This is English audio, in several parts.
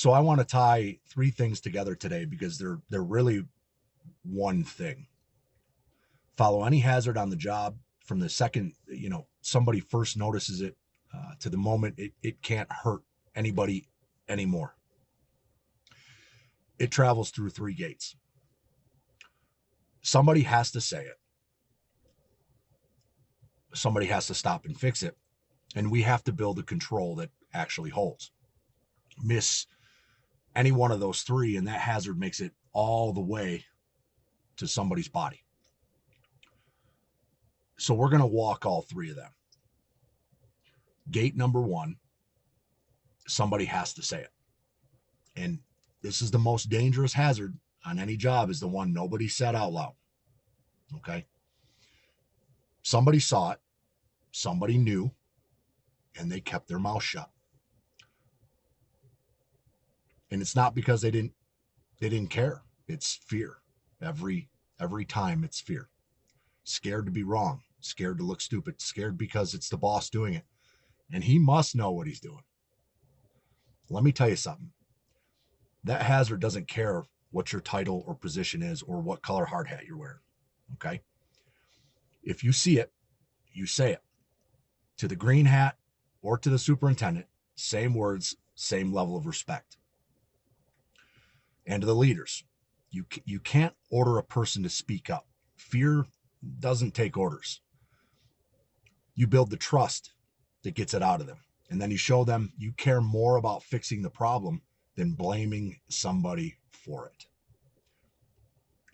So I want to tie three things together today because they're really one thing. Follow any hazard on the job from the second somebody first notices it to the moment it can't hurt anybody anymore. It travels through three gates. Somebody has to say it. Somebody has to stop and fix it. And we have to build a control that actually holds. Miss any one of those three, and that hazard makes it all the way to somebody's body. So we're going to walk all three of them. Gate number one, somebody has to say it. And this is the most dangerous hazard on any job, is the one nobody said out loud. Okay? Somebody saw it, somebody knew, and they kept their mouth shut. And it's not because they didn't care. It's fear. Every time it's fear. Scared to be wrong, scared to look stupid, scared because it's the boss doing it. And he must know what he's doing. Let me tell you something. That hazard doesn't care what your title or position is or what color hard hat you're wearing. Okay? If you see it, you say it. To the green hat or to the superintendent, same words, same level of respect. And to the leaders, you can't order a person to speak up. Fear doesn't take orders. You build the trust that gets it out of them. And then you show them you care more about fixing the problem than blaming somebody for it.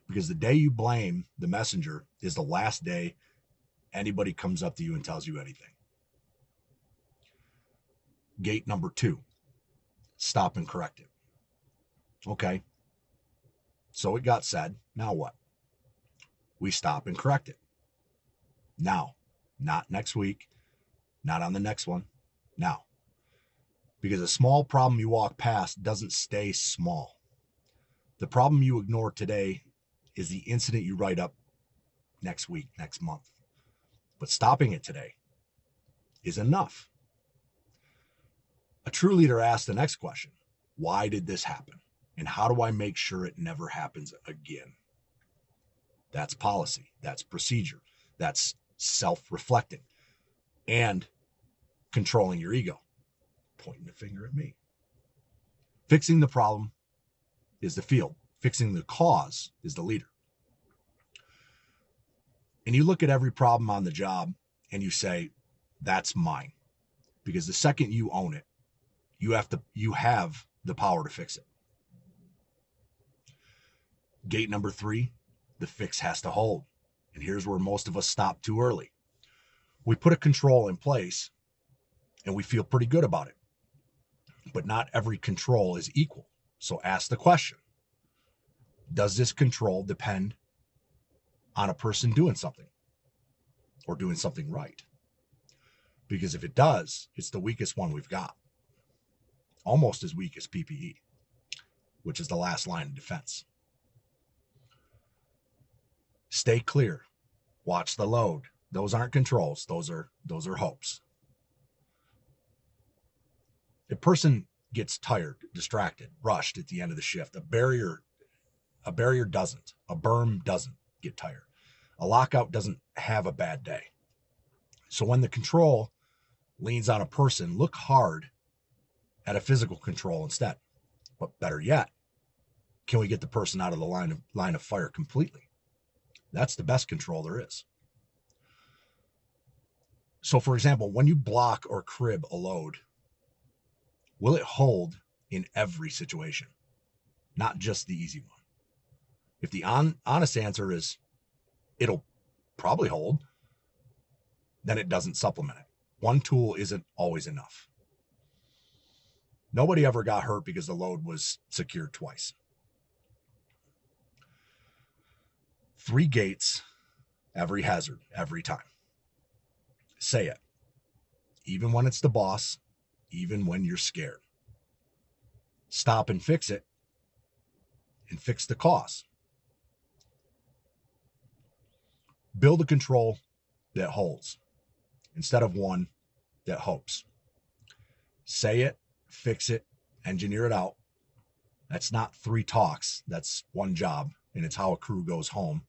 Because the day you blame the messenger is the last day anybody comes up to you and tells you anything. Gate number two, stop and correct it. Okay. So it got said. Now what? We stop and correct it. Now, not next week, not on the next one. Now. Because a small problem you walk past doesn't stay small. The problem you ignore today is the incident you write up next week, next month. But stopping it today is enough. A true leader asks the next question. Why did this happen? And how do I make sure it never happens again? That's policy. That's procedure. That's self-reflecting and controlling your ego. Pointing the finger at me. Fixing the problem is the field. Fixing the cause is the leader. And you look at every problem on the job and you say, that's mine. Because the second you own it, you have the power to fix it. Gate number three, the fix has to hold. And here's where most of us stop too early. We put a control in place and we feel pretty good about it. But not every control is equal. So ask the question, does this control depend on a person doing something or doing something right? Because if it does, it's the weakest one we've got. Almost as weak as PPE, which is the last line of defense. Stay clear. Watch the load. Those aren't controls. Those are hopes. A person gets tired, distracted, rushed at the end of the shift. A barrier doesn't. A berm doesn't get tired. A lockout doesn't have a bad day. So when the control leans on a person, look hard at a physical control instead. But better yet, can we get the person out of the line of fire completely? That's the best control there is. So for example, when you block or crib a load, will it hold in every situation? Not just the easy one. If the honest answer is it'll probably hold, then it doesn't supplement it. One tool isn't always enough. Nobody ever got hurt because the load was secured twice. 3 gates, every hazard, every time. Say it. Even when it's the boss, even when you're scared. Stop and fix it, and fix the cause. Build a control that holds instead of one that hopes. Say it, fix it, engineer it out, That's not 3 talks. That's one job, and it's how a crew goes home.